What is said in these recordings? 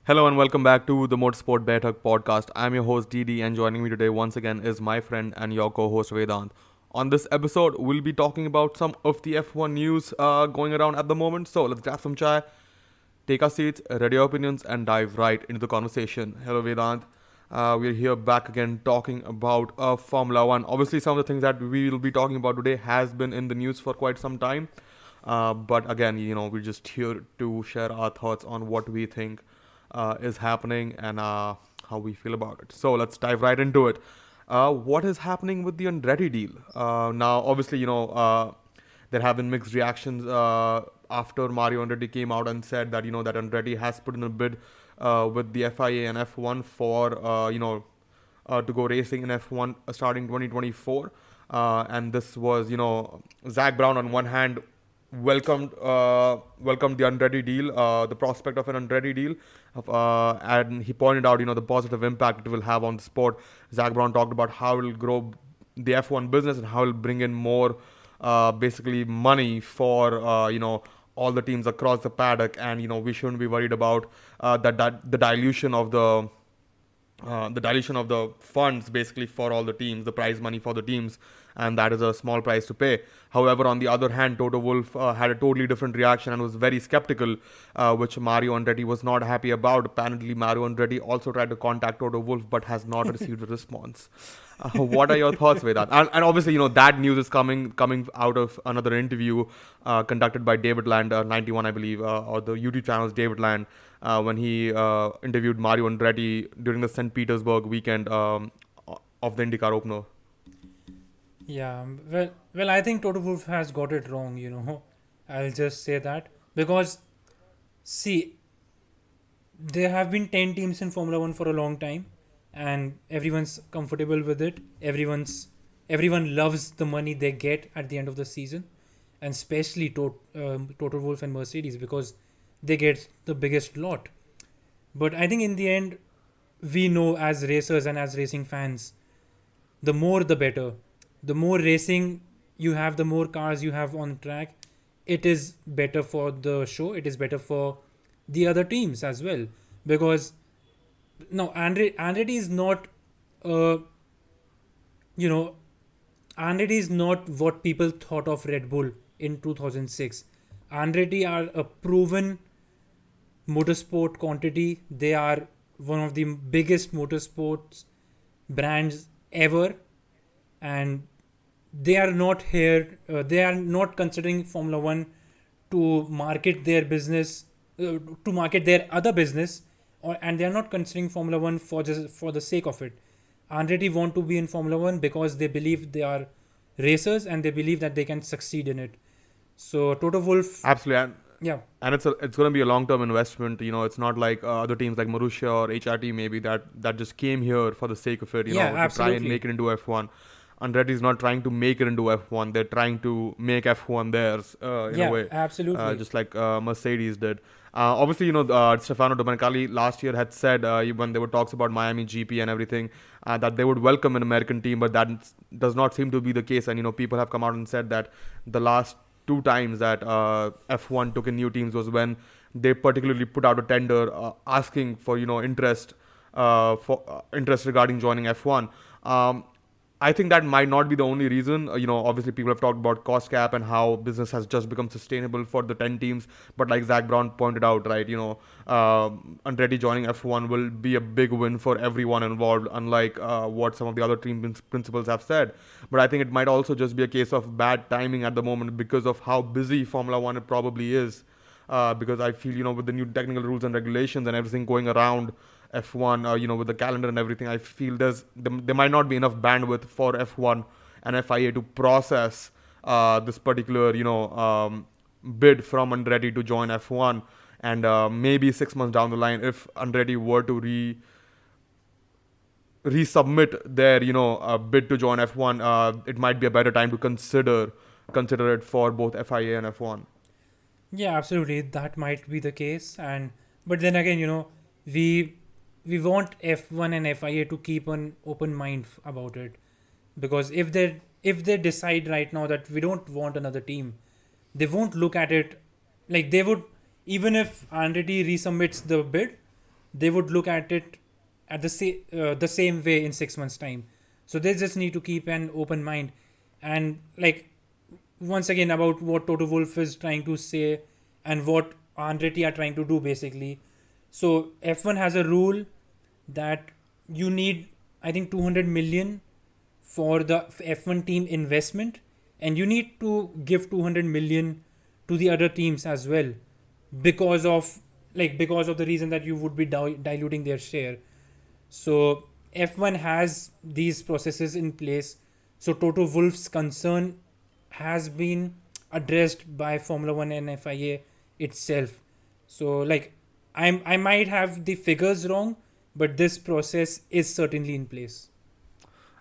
Hello and welcome back to the Motorsport Baithak podcast. I'm your host Didi, and joining me today once again is my friend and your co-host Vedant. On this episode, we'll be talking about some of the F1 news going around at the moment. So let's grab some chai, take our seats, ready our opinions, and dive right into the conversation. Hello Vedant. We're here back again talking about Formula One. Obviously, some of the things that we will be talking about today has been in the news for quite some time. But again, we're just here to share our thoughts on what we think is happening and how we feel about it. So let's dive right into it. What is happening with the Andretti deal? Now, obviously, there have been mixed reactions after Mario Andretti came out and said that that Andretti has put in a bid with the FIA and F1 for to go racing in F1 starting 2024. And this was Zach Brown on one hand welcomed the Andretti deal, the prospect of an Andretti deal, and he pointed out the positive impact it will have on the sport. Zach Brown talked about how it will grow the F1 business and how it will bring in more basically money for all the teams across the paddock, and we shouldn't be worried about that the dilution of the funds basically for all the teams, the prize money for the teams, and that is a small price to pay. However, on the other hand, Toto Wolff had a totally different reaction and was very skeptical, which Mario Andretti was not happy about. Apparently, Mario Andretti also tried to contact Toto Wolff but has not received a response. What are your thoughts with that? And obviously, that news is coming out of another interview conducted by David Land, 91, I believe, or the YouTube channel's David Land, when he interviewed Mario Andretti during the St. Petersburg weekend of the IndyCar opener. Yeah, well, I think Toto Wolff has got it wrong. I'll just say that because see, there have been 10 teams in Formula One for a long time, and everyone's comfortable with it. Everyone loves the money they get at the end of the season, and especially Toto Wolff and Mercedes because they get the biggest lot. But I think in the end, we know as racers and as racing fans, the more the better. The more racing you have, the more cars you have on track, it is better for the show. It is better for the other teams as well. Because no, Andretti is not, uh, you know, Andretti is not what people thought of Red Bull in 2006. Andretti are a proven motorsport quantity. They are one of the biggest motorsports brands ever, and they are not here. They are not considering Formula One to market their business, to market their other business, and they are not considering Formula One for the sake of it. Andretti want to be in Formula One because they believe they are racers and they believe that they can succeed in it. So Toto Wolff, Absolutely. And yeah, and it's going to be a long term investment. It's not like other teams like Marussia or HRT maybe that just came here for the sake of it, yeah, to try and absolutely, make it into F1. Andretti is not trying to make it into F1. They're trying to make F1 theirs in a yeah, way, absolutely, just like Mercedes did. Obviously, Stefano Domenicali last year had said when there were talks about Miami GP and everything that they would welcome an American team, but that does not seem to be the case. And people have come out and said that the last two times that F1 took in new teams was when they particularly put out a tender asking for interest regarding joining F1. Um, I think that might not be the only reason. Obviously, people have talked about cost cap and how business has just become sustainable for the 10 teams. But like Zach Brown pointed out, right, Andretti joining F1 will be a big win for everyone involved, unlike what some of the other team principals have said. But I think it might also just be a case of bad timing at the moment because of how busy Formula One it probably is. Because I feel, with the new technical rules and regulations and everything going around F1, with the calendar and everything, I feel there might not be enough bandwidth for F1 and FIA to process this particular, bid from Andretti to join F1. And maybe 6 months down the line, if Andretti were to resubmit their, bid to join F1, it might be a better time to consider it for both FIA and F1. yeah, absolutely. That might be the case, and but then again, we we want F1 and FIA to keep an open mind about it, because if they decide right now that we don't want another team, they won't look at it like they would. Even if Andretti resubmits the bid, they would look at it at the same way in 6 months' time. So they just need to keep an open mind. And like, once again, about what Toto Wolff is trying to say and what Andretti are trying to do basically. So F1 has a rule that you need, I think, 200 million for the F1 team investment, and you need to give 200 million to the other teams as well, because of the reason that you would be diluting their share. So F1 has these processes in place. So Toto Wolff's concern has been addressed by Formula One and FIA itself. So like, I might have the figures wrong, but this process is certainly in place.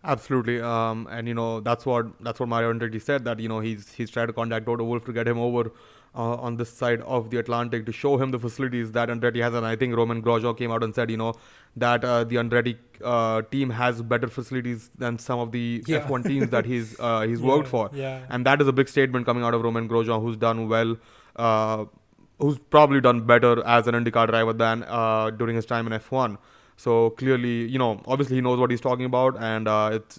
Absolutely, and that's what Mario Andretti said, that he's tried to contact Toto Wolff to get him over on this side of the Atlantic to show him the facilities that Andretti has, and I think Roman Grosjean came out and said that the Andretti team has better facilities than some of the Yeah. F1 teams that he's worked for, Yeah. and that is a big statement coming out of Roman Grosjean, who's done well. Who's probably done better as an IndyCar driver than during his time in F1. So clearly, obviously he knows what he's talking about, and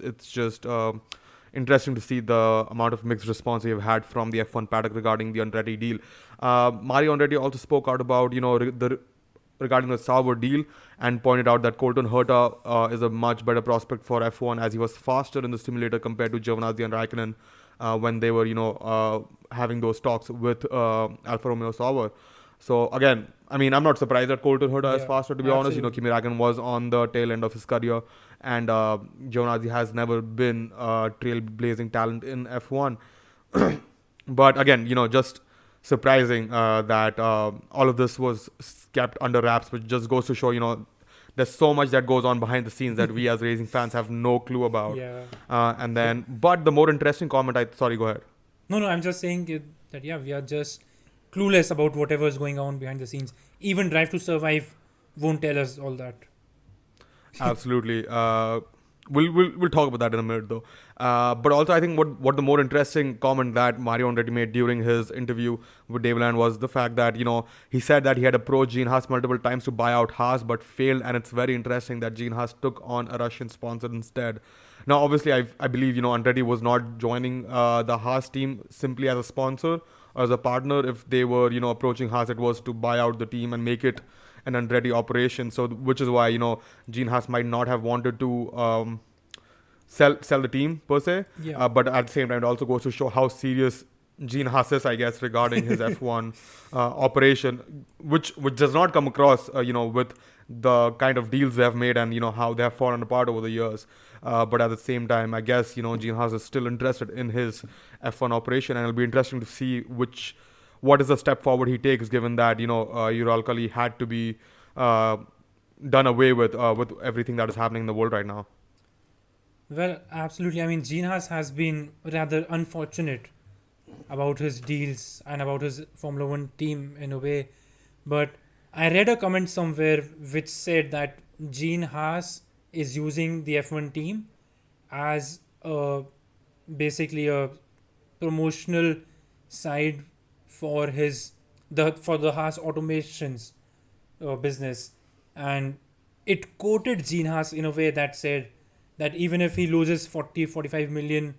it's just interesting to see the amount of mixed response we have had from the F1 paddock regarding the Andretti deal. Mario Andretti also spoke out about regarding the Sauber deal, and pointed out that Colton Herta is a much better prospect for F1, as he was faster in the simulator compared to Giovinazzi and Raikkonen when they were having those talks with Alfa Romeo Sauber. So again, I mean, I'm not surprised that Colton Herta is Yeah, faster, to be honest. absolutely. Kimi Räikkönen was on the tail end of his career, and Giovinazzi has never been trailblazing talent in F1. But again, just surprising that all of this was kept under wraps, which just goes to show, there's so much that goes on behind the scenes that we as racing fans have no clue about. Yeah. But the more interesting comment, sorry, go ahead. No, I'm just saying that yeah, we are just clueless about whatever is going on behind the scenes. Even Drive to Survive won't tell us all that. Absolutely. We'll talk about that in a minute, though. But also, I think what the more interesting comment that Mario Andretti made during his interview with Dave Land was the fact that he said that he had approached Gene Haas multiple times to buy out Haas but failed, and it's very interesting that Gene Haas took on a Russian sponsor instead. Now, obviously, I believe Andretti was not joining the Haas team simply as a sponsor or as a partner. If they were approaching Haas, it was to buy out the team and make it an Andretti operation. So, which is why Gene Haas might not have wanted to sell the team per se. Yeah. But at the same time, it also goes to show how serious Gene Haas is, I guess, regarding his F1 operation, which does not come across with the kind of deals they have made and how they have fallen apart over the years. But at the same time, I guess Gene Haas is still interested in his F1 operation, and it'll be interesting to see what is the step forward he takes, given that Uralkali had to be done away with everything that is happening in the world right now. Well, absolutely. I mean, Gene Haas has been rather unfortunate about his deals and about his Formula One team in a way. But I read a comment somewhere which said that Gene Haas is using the F1 team as basically a promotional side for the Haas automations business, and it quoted Gene Haas in a way that said that even if he loses 45 million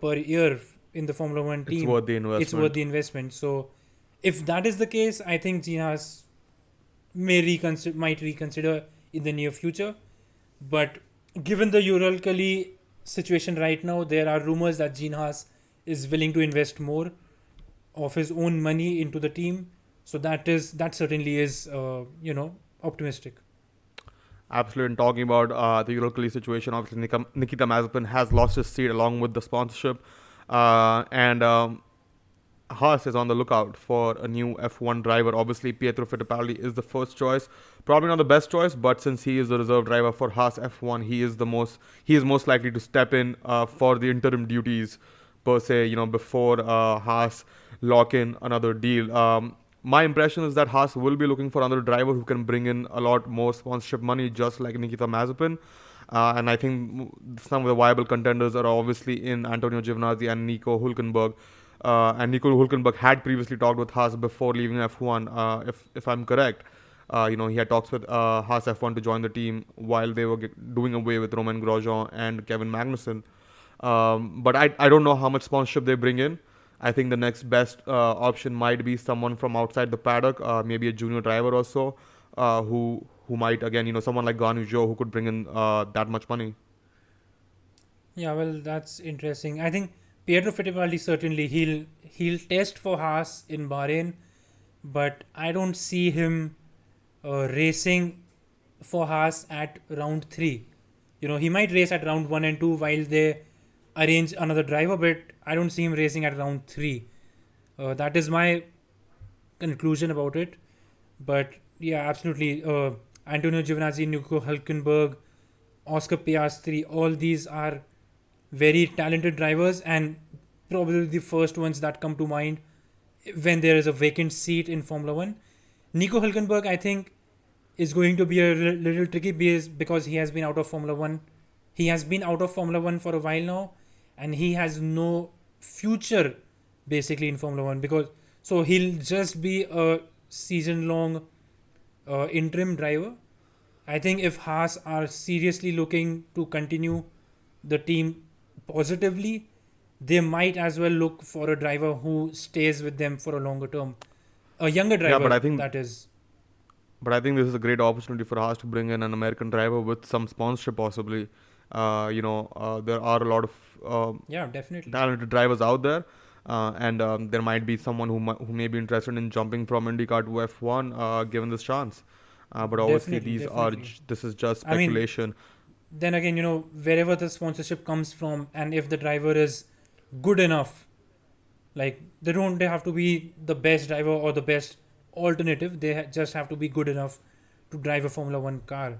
per year in the Formula One team, It's worth the investment. it's worth the investment. So if that is the case, I think Gene Haas might reconsider in the near future. But given the Uralkali situation right now, there are rumors that Gene Haas is willing to invest more of his own money into the team. So that certainly is optimistic. Absolutely. And talking about the Uralkali situation, obviously Nikita Mazepin has lost his seat along with the sponsorship, and Haas is on the lookout for a new F1 driver. Obviously, Pietro Fittipaldi is the first choice. Probably not the best choice, but since he is the reserve driver for Haas F1, he is most likely to step in for the interim duties per se. Before Haas lock in another deal. My impression is that Haas will be looking for another driver who can bring in a lot more sponsorship money, just like Nikita Mazepin. And I think some of the viable contenders are obviously in Antonio Giovinazzi and Nico Hülkenberg. And Nico Hülkenberg had previously talked with Haas before leaving F1, if I'm correct. He had talks with Haas F1 to join the team while they were doing away with Romain Grosjean and Kevin Magnussen. But I don't know how much sponsorship they bring in. I think the next best option might be someone from outside the paddock, maybe a junior driver or so, who might again, someone like Guan Yu Zhou who could bring in that much money. Yeah, well, that's interesting. I think Pietro Fittipaldi certainly he'll test for Haas in Bahrain, but I don't see him racing for Haas at round three. He might race at round one and two while they arrange another driver, but I don't see him racing at round three. That is my conclusion about it. But yeah, absolutely. Antonio Giovinazzi, Nico Hülkenberg, Oscar Piastri, all these are very talented drivers and probably the first ones that come to mind when there is a vacant seat in Formula One. Nico Hülkenberg, I think, is going to be a little tricky because he has been out of Formula One. He has been out of Formula One for a while now, and he has no future basically in Formula One because so he'll just be a season long interim driver. I think if Haas are seriously looking to continue the team positively, they might as well look for a driver who stays with them for a longer term. A younger Yeah, driver, that is. but I think this is a great opportunity for Haas to bring in an American driver with some sponsorship possibly. There are a lot of Yeah, definitely. talented drivers out there. And there might be someone who may be interested in jumping from IndyCar to F1 given this chance. But obviously, Definitely, definitely. this is just I mean, speculation. then again, wherever the sponsorship comes from, and if the driver is good enough, like they have to be the best driver or the best alternative. They just have to be good enough to drive a Formula One car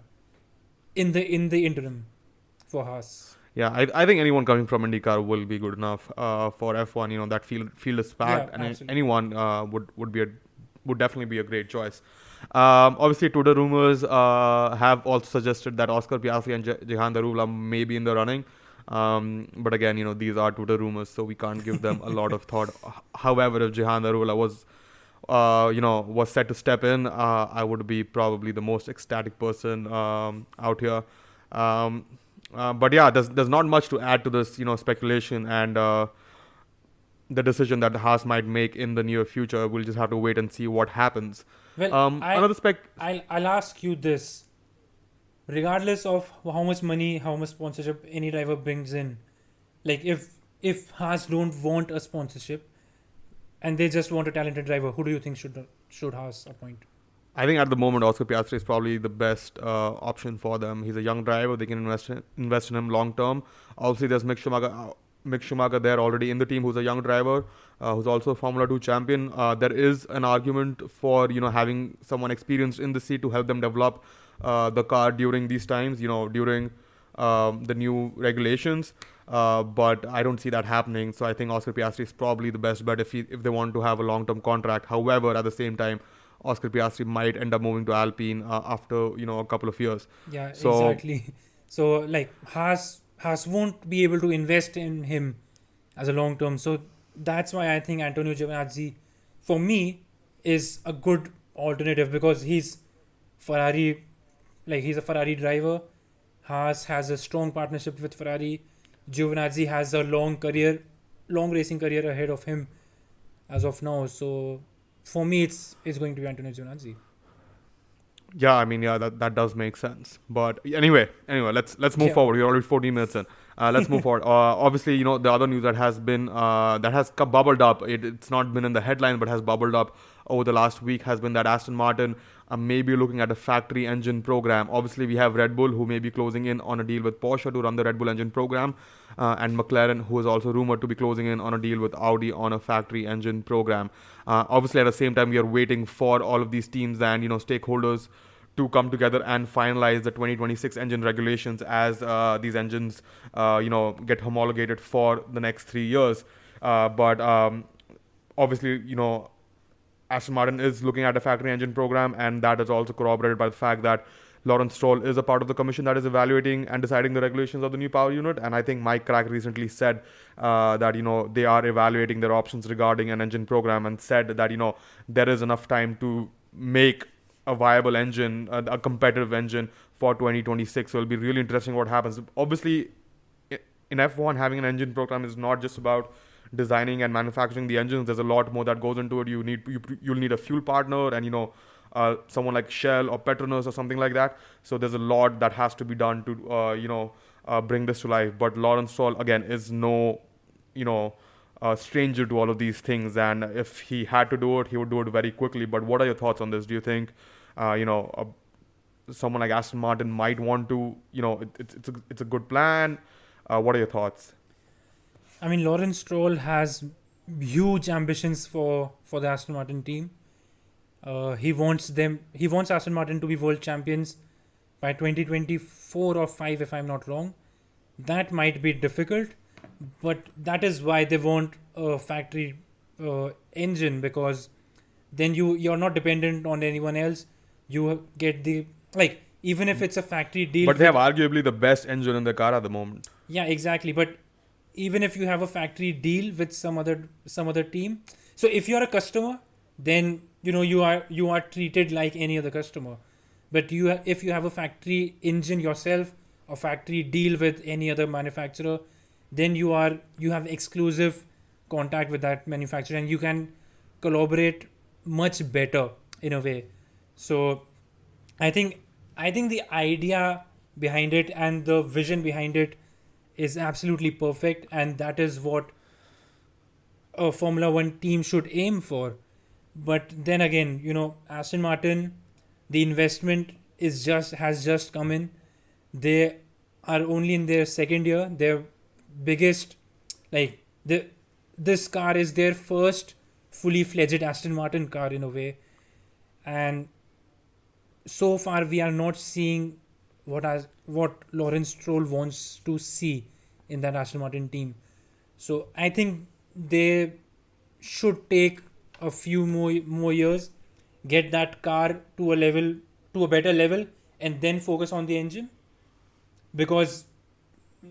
in the interim for Haas. Yeah, I think anyone coming from IndyCar will be good enough for F1. That field is Yeah, packed, and absolutely. anyone would definitely be a great choice. Obviously, Twitter rumors have also suggested that Oscar Piastri and Jehan Darula may be in the running. But again, these are Twitter rumors, so we can't give them a lot of thought. However, if Jehan Darula was set to step in, I would be probably the most ecstatic person out here. Um, but yeah, there's not much to add to this, speculation and the decision that Haas might make in the near future. We'll just have to wait and see what happens. Well, Another spec. I'll ask you this: regardless of how much money, how much sponsorship any driver brings in, like if Haas don't want a sponsorship and they just want a talented driver, who do you think should Haas appoint? I think at the moment Oscar Piastri is probably the best option for them. He's a young driver; they can invest in him long term. Obviously, there's Mick Schumacher there already in the team, who's a young driver, who's also a Formula 2 champion. There is an argument for having someone experienced in the seat to help them develop the car during these times. During the new regulations. But I don't see that happening. So I think Oscar Piastri is probably the best bet if they want to have a long-term contract. However, at the same time, Oscar Piastri might end up moving to Alpine after a couple of years. Yeah, So exactly. So like Haas won't be able to invest in him as a long term. So that's why I think Antonio Giovinazzi, for me, is a good alternative because Ferrari, he's a Ferrari driver. Haas has a strong partnership with Ferrari. Giovinazzi has a long racing career ahead of him as of now. So for me, it's going to be Antonio Giovinazzi. yeah, I mean, yeah, that does make sense. But anyway, let's move Yeah. forward. We're already 14 minutes in. Let's move forward. Obviously, the other news that has been that has bubbled up. It's not been in the headline, but has bubbled up over the last week has been that Aston Martin may be looking at a factory engine program. Obviously, we have Red Bull, who may be closing in on a deal with Porsche to run the Red Bull engine program, and McLaren, who is also rumored to be closing in on a deal with Audi on a factory engine program. Obviously, at the same time, we are waiting for all of these teams and stakeholders to come together and finalize the 2026 engine regulations as these engines, get homologated for the next 3 years. But obviously, Aston Martin is looking at a factory engine program, and that is also corroborated by the fact that Lawrence Stroll is a part of the commission that is evaluating and deciding the regulations of the new power unit. And I think Mike Crack recently said that they are evaluating their options regarding an engine program, and said that there is enough time to make a viable engine, a competitive engine for 2026. So it'll be really interesting what happens. Obviously, in F1, having an engine program is not just about designing and manufacturing the engines. There's a lot more that goes into it. You'll need a fuel partner, and someone like Shell or Petronas or something like that. So there's a lot that has to be done to bring this to life. But Lawrence Stroll again is no stranger to all of these things, and if he had to do it, he would do it very quickly. But what are your thoughts on this? Do you think uh, you know someone like Aston Martin might want to, it's a good plan? What are your thoughts? I mean, Lawrence Stroll has huge ambitions for the Aston Martin team. He wants Aston Martin to be world champions by 2024 or 5, if I'm not wrong. That might be difficult, but that is why they want a factory engine, because then you're not dependent on anyone else. You get the, like, even if it's a factory deal. But they have arguably the best engine in the car at the moment. Yeah, exactly. But even if you have a factory deal with some other team, so if you're a customer, then you are treated like any other customer. But if you have a factory engine yourself, a factory deal with any other manufacturer, then you have exclusive contact with that manufacturer, and you can collaborate much better in a way. So I think I think the idea behind it and the vision behind it is absolutely perfect, and that is what a Formula One team should aim for. But then again, Aston Martin, the investment has just come in. They are only in their second year. Their biggest, like, this car is their first fully fledged Aston Martin car in a way, and so far we are not seeing what Lawrence Stroll wants to see in that Aston Martin team. So I think they should take a few more years, get that car to a better level, and then focus on the engine. Because,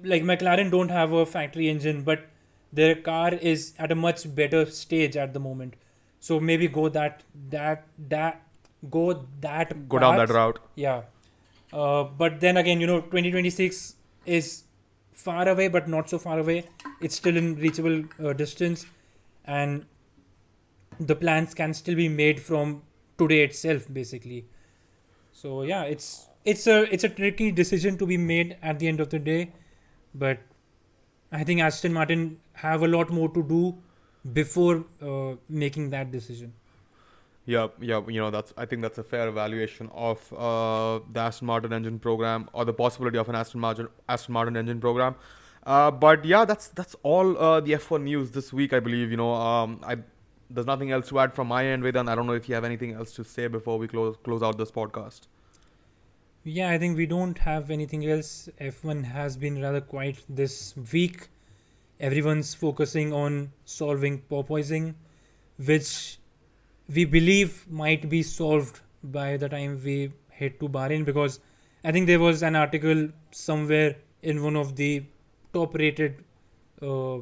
like, McLaren don't have a factory engine, but their car is at a much better stage at the moment. So maybe go that Go down that path. route. Yeah. But then again, 2026 is far away, but not so far away. It's still in reachable distance, and the plans can still be made from today itself, basically. So yeah, it's a tricky decision to be made at the end of the day, but I think Aston Martin have a lot more to do before making that decision. Yeah. I think that's a fair evaluation of the Aston Martin engine program, or the possibility of an Aston Martin engine program. But yeah, that's all the F1 news this week. I believe there's nothing else to add from my end, Vedan. I don't know if you have anything else to say before we close out this podcast. Yeah, I think we don't have anything else. F1 has been rather quiet this week. Everyone's focusing on solving porpoising, which we believe might be solved by the time we head to Bahrain, because I think there was an article somewhere in one of the top rated uh,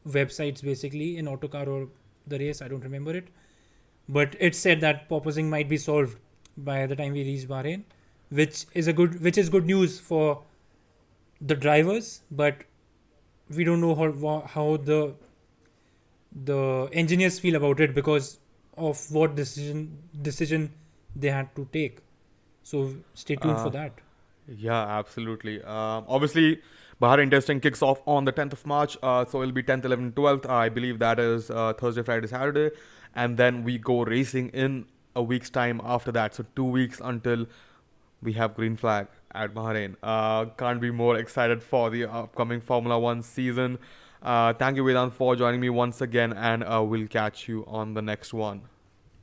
websites, basically in autocar or the race, I don't remember it, but it said that porpoising might be solved by the time we reach Bahrain, which is good news for the drivers, but we don't know how the engineers feel about it, because of what decision they had to take. So stay tuned for Uh, that. Yeah, absolutely. Obviously, Bahrain testing kicks off on the 10th of March. So it'll be 10th, 11th, 12th. I believe that is Thursday, Friday, Saturday. And then we go racing in a week's time after that. So 2 weeks until we have green flag at Bahrain. Can't be more excited for the upcoming Formula One season. Thank you, Vedant, for joining me once again. And we'll catch you on the next one.